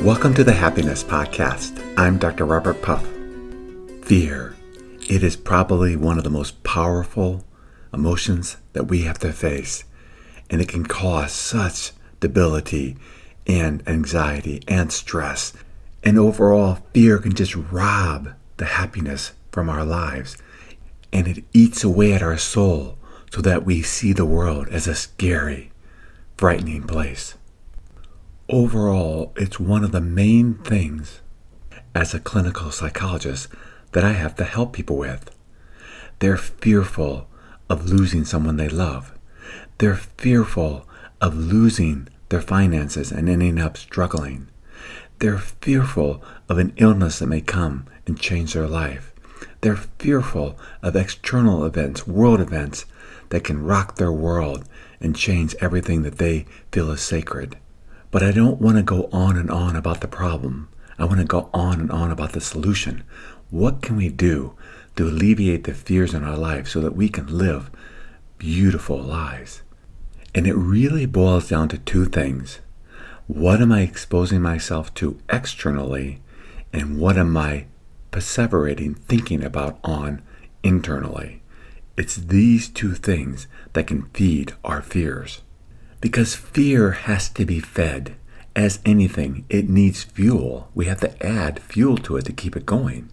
Welcome to the Happiness Podcast. I'm Dr. Robert Puff. Fear. It is probably one of the most powerful emotions that we have to face, and it can cause such debility and anxiety and stress. And overall, fear can just rob the happiness from our lives, and it eats away at our soul so that we see the world as a scary, frightening place. Overall, it's one of the main things as a clinical psychologist that I have to help people with. They're fearful of losing someone they love. They're fearful of losing their finances and ending up struggling. They're fearful of an illness that may come and change their life. They're fearful of external events, world events that can rock their world and change everything that they feel is sacred. But I don't want to go on and on about the problem. I want to go on and on about the solution. What can we do to alleviate the fears in our life so that we can live beautiful lives? And it really boils down to two things. What am I exposing myself to externally, and what am I perseverating, thinking about on internally? It's these two things that can feed our fears. Because fear has to be fed. As anything, it needs fuel. We have to add fuel to it to keep it going.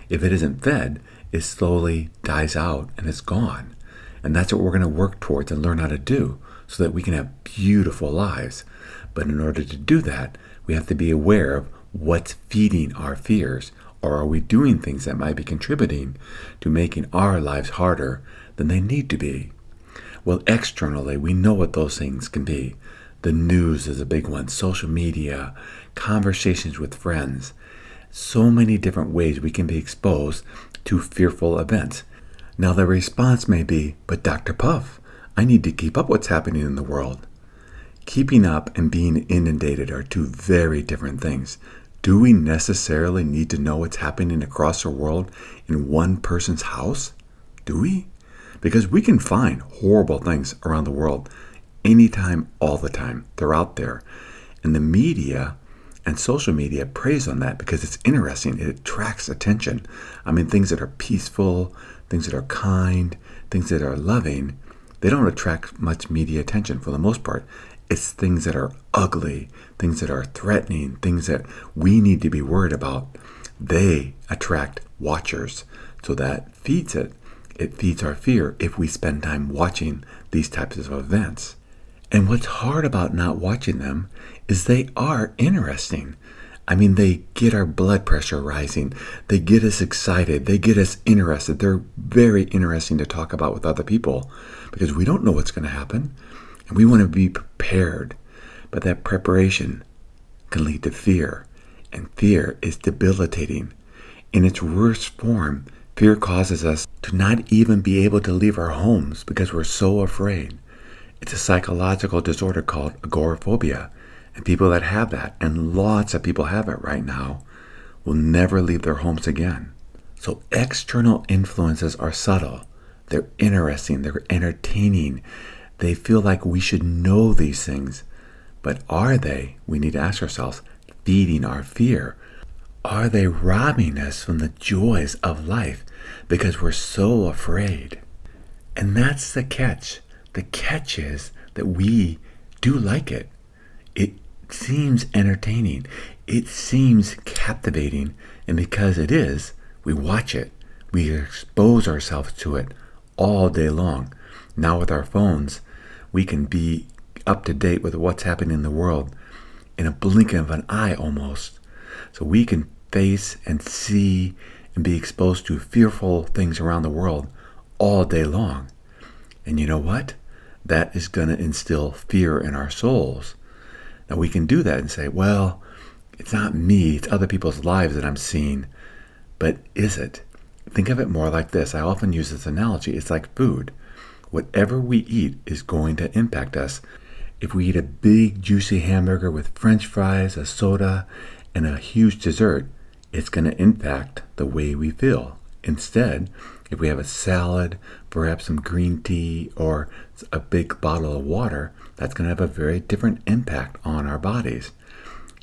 If it isn't fed, it slowly dies out and it's gone. And that's what we're going to work towards and learn how to do so that we can have beautiful lives. But in order to do that, we have to be aware of what's feeding our fears. Or are we doing things that might be contributing to making our lives harder than they need to be? Well, externally, we know what those things can be. The news is a big one, social media, conversations with friends. So many different ways we can be exposed to fearful events. Now, the response may be, but Dr. Puff, I need to keep up what's happening in the world. Keeping up and being inundated are two very different things. Do we necessarily need to know what's happening across the world in one person's house? Do we? Because we can find horrible things around the world anytime, all the time. They're out there. And the media and social media preys on that because it's interesting. It attracts attention. I mean, things that are peaceful, things that are kind, things that are loving, they don't attract much media attention for the most part. It's things that are ugly, things that are threatening, things that we need to be worried about. They attract watchers. So that feeds it. It feeds our fear if we spend time watching these types of events. And what's hard about not watching them is they are interesting. I mean, they get our blood pressure rising. They get us excited. They get us interested. They're very interesting to talk about with other people because we don't know what's going to happen. And we want to be prepared. But that preparation can lead to fear. And fear is debilitating. In its worst form, fear causes us to not even be able to leave our homes because we're so afraid. It's a psychological disorder called agoraphobia. And people that have that, and lots of people have it right now, will never leave their homes again. So external influences are subtle. They're interesting. They're entertaining. They feel like we should know these things. But are they, we need to ask ourselves, feeding our fear? Are they robbing us from the joys of life because we're so afraid? And that's the catch. The catch is that we do like it. It seems entertaining. It seems captivating. And because it is, we watch it. We expose ourselves to it all day long. Now with our phones, we can be up to date with what's happening in the world in a blink of an eye almost. So we can face and see and be exposed to fearful things around the world all day long. And you know what? That is going to instill fear in our souls. Now we can do that and say, well, it's not me, it's other people's lives that I'm seeing. But is it? Think of it more like this. I often use this analogy. It's like food. Whatever we eat is going to impact us. If we eat a big, juicy hamburger with French fries, a soda, and a huge dessert, it's going to impact the way we feel. Instead, if we have a salad, perhaps some green tea, or a big bottle of water, that's going to have a very different impact on our bodies.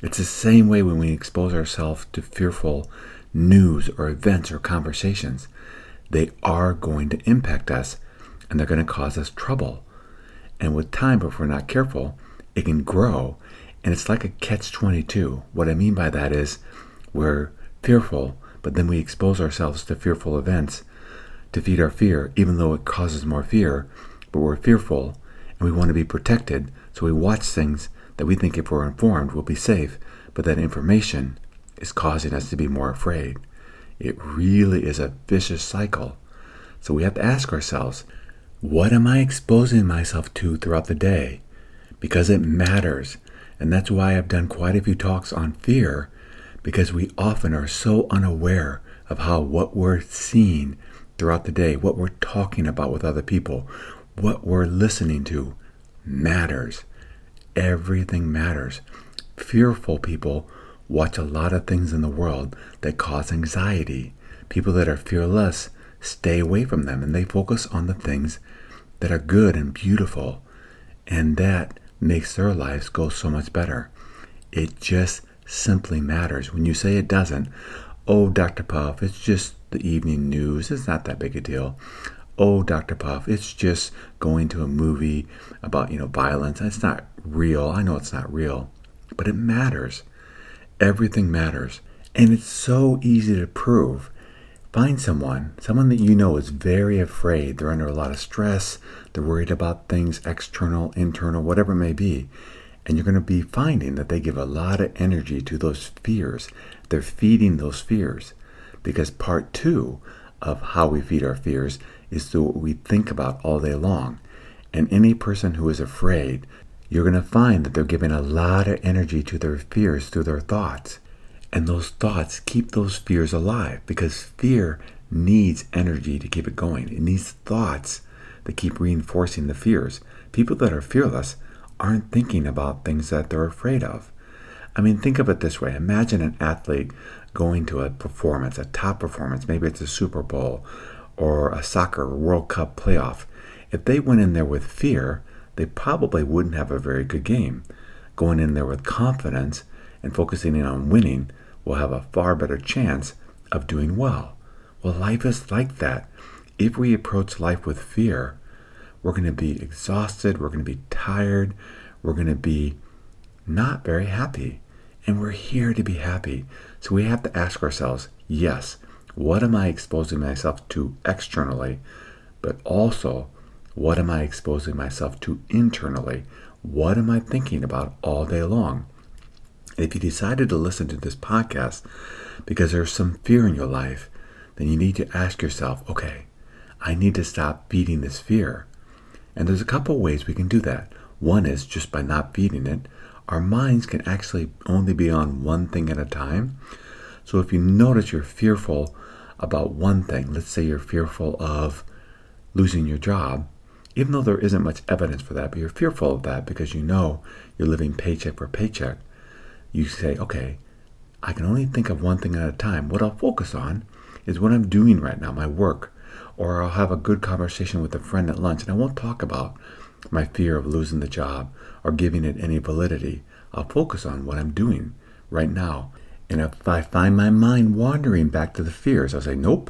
It's the same way when we expose ourselves to fearful news or events or conversations. They are going to impact us and they're going to cause us trouble. And with time, if we're not careful, it can grow. And it's like a catch-22. What I mean by that is we're fearful, but then we expose ourselves to fearful events to feed our fear, even though it causes more fear. But we're fearful and we want to be protected. So we watch things that we think if we're informed will be safe. But that information is causing us to be more afraid. It really is a vicious cycle. So we have to ask ourselves, what am I exposing myself to throughout the day? Because it matters. And that's why I've done quite a few talks on fear, because we often are so unaware of how what we're seeing throughout the day, what we're talking about with other people, what we're listening to matters. Everything matters. Fearful people watch a lot of things in the world that cause anxiety. People that are fearless stay away from them and they focus on the things that are good and beautiful. And that makes their lives go so much better. It just simply matters. When you say it doesn't, oh, Dr. Puff, it's just the evening news. It's not that big a deal. Oh, Dr. Puff, it's just going to a movie about, violence. It's not real. I know it's not real, but it matters. Everything matters. And it's so easy to prove. Find someone that you know is very afraid. They're under a lot of stress. They're worried about things external, internal, whatever it may be. And you're going to be finding that they give a lot of energy to those fears. They're feeding those fears. Because part 2 of how we feed our fears is through what we think about all day long. And any person who is afraid, you're going to find that they're giving a lot of energy to their fears through their thoughts. And those thoughts keep those fears alive, because fear needs energy to keep it going. It needs thoughts that keep reinforcing the fears. People that are fearless aren't thinking about things that they're afraid of. I mean, think of it this way. Imagine an athlete going to a performance, a top performance. Maybe it's a Super Bowl or a soccer World Cup playoff. If they went in there with fear, they probably wouldn't have a very good game. Going in there with confidence and focusing in on winning will have a far better chance of doing well. Well, life is like that. If we approach life with fear, we're going to be exhausted, we're going to be tired, we're going to be not very happy. And we're here to be happy. So we have to ask ourselves, yes, what am I exposing myself to externally? But also, what am I exposing myself to internally? What am I thinking about all day long? If you decided to listen to this podcast because there's some fear in your life, then you need to ask yourself, okay, I need to stop feeding this fear. And there's a couple ways we can do that. One is just by not feeding it, our minds can actually only be on one thing at a time. So if you notice you're fearful about one thing, let's say you're fearful of losing your job, even though there isn't much evidence for that, but you're fearful of that because you know you're living paycheck for paycheck. You say, okay, I can only think of one thing at a time. What I'll focus on is what I'm doing right now, my work. Or I'll have a good conversation with a friend at lunch, and I won't talk about my fear of losing the job or giving it any validity. I'll focus on what I'm doing right now. And if I find my mind wandering back to the fears, I'll say, nope,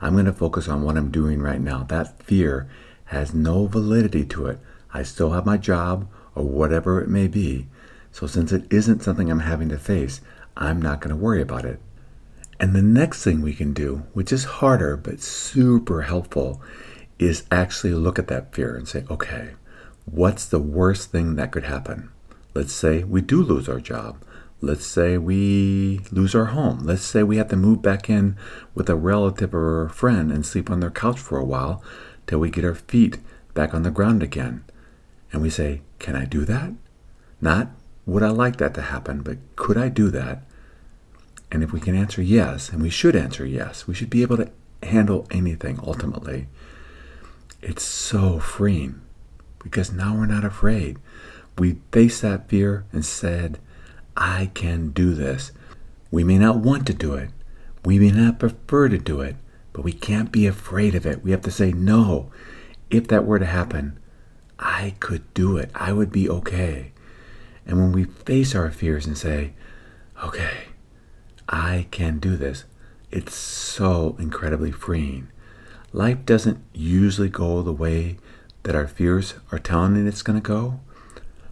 I'm going to focus on what I'm doing right now. That fear has no validity to it. I still have my job or whatever it may be. So since it isn't something I'm having to face, I'm not going to worry about it. And the next thing we can do, which is harder but super helpful, is actually look at that fear and say, okay, what's the worst thing that could happen? Let's say we do lose our job. Let's say we lose our home. Let's say we have to move back in with a relative or a friend and sleep on their couch for a while till we get our feet back on the ground again. And we say, can I do that? Not would I like that to happen, but could I do that? And if we can answer yes, and we should answer yes, we should be able to handle anything ultimately. It's so freeing because now we're not afraid. We faced that fear and said, I can do this. We may not want to do it. We may not prefer to do it, but we can't be afraid of it. We have to say, no, if that were to happen, I could do it. I would be okay. And when we face our fears and say, okay, I can do this, it's so incredibly freeing. Life doesn't usually go the way that our fears are telling it it's going to go.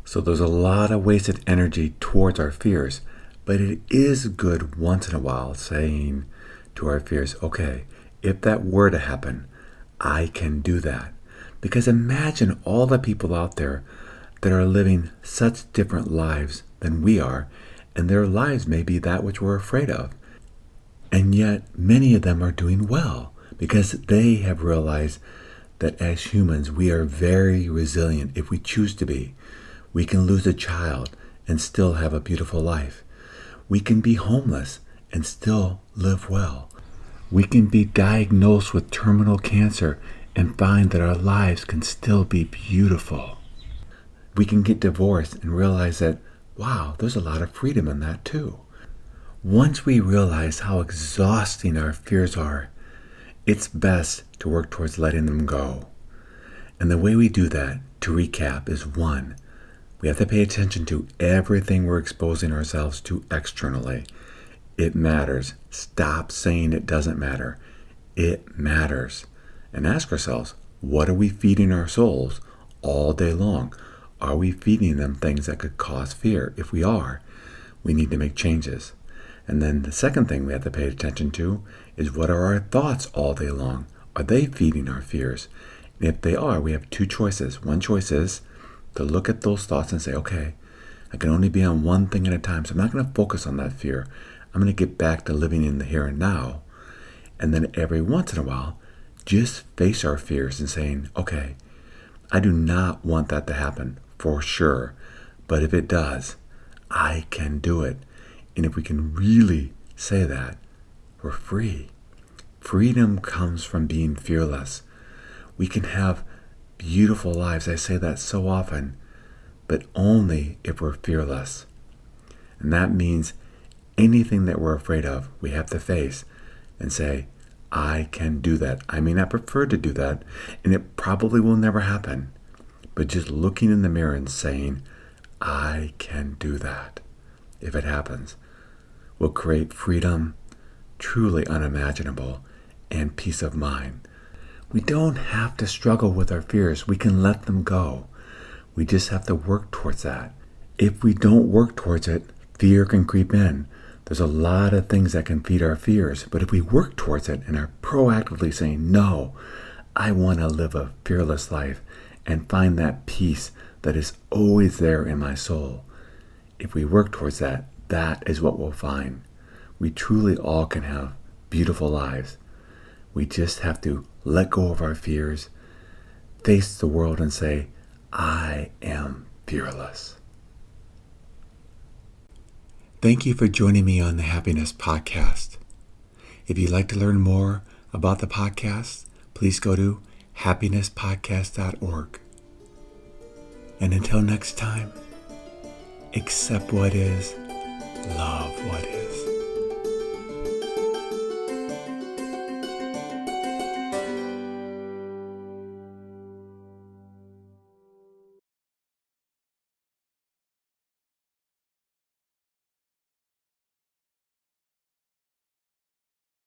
So there's a lot of wasted energy towards our fears. But it is good once in a while saying to our fears, okay, if that were to happen, I can do that. Because imagine all the people out there that are living such different lives than we are, and their lives may be that which we're afraid of. And yet many of them are doing well because they have realized that as humans we are very resilient if we choose to be. We can lose a child and still have a beautiful life. We can be homeless and still live well. We can be diagnosed with terminal cancer and find that our lives can still be beautiful. We can get divorced and realize that, wow, there's a lot of freedom in that too. Once we realize how exhausting our fears are, it's best to work towards letting them go. And the way we do that, to recap, is 1, we have to pay attention to everything we're exposing ourselves to externally. It matters. Stop saying it doesn't matter. It matters. And ask ourselves, what are we feeding our souls all day long? Are we feeding them things that could cause fear? If we are, we need to make changes. And then the second thing we have to pay attention to is, what are our thoughts all day long? Are they feeding our fears? And if they are, we have 2 choices. One choice is to look at those thoughts and say, okay, I can only be on one thing at a time, so I'm not going to focus on that fear. I'm going to get back to living in the here and now. And then every once in a while, just face our fears and saying, okay, I do not want that to happen for sure, but if it does, I can do it. And if we can really say that, we're free. Freedom comes from being fearless. We can have beautiful lives. I say that so often, but only if we're fearless. And that means anything that we're afraid of, we have to face and say, I can do that. I may not prefer to do that, and it probably will never happen. But just looking in the mirror and saying, I can do that, if it happens, will create freedom truly unimaginable and peace of mind. We don't have to struggle with our fears. We can let them go. We just have to work towards that. If we don't work towards it, fear can creep in. There's a lot of things that can feed our fears, but if we work towards it and are proactively saying, no, I want to live a fearless life and find that peace that is always there in my soul. If we work towards that, that is what we'll find. We truly all can have beautiful lives. We just have to let go of our fears, face the world and say, I am fearless. Thank you for joining me on the Happiness Podcast. If you'd like to learn more about the podcast, please go to happinesspodcast.org. And until next time, accept what is, love what is.